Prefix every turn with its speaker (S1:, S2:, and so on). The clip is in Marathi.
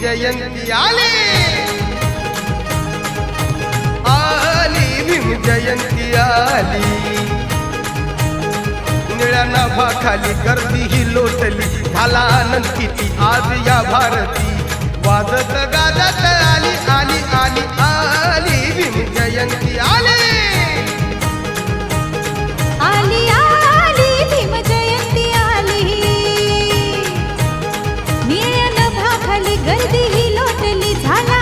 S1: जयंती आली आली भीम जयंती आली निळ्या नाभाखाली गर्दी ही लोटली झाला आनंद किती आज या भारती वाजत गाजत आली आली आली आली भीम जयंती आली
S2: आली आली भीम जयंती आली निळ्या नभाखाली गर्दी ही लोटली झाला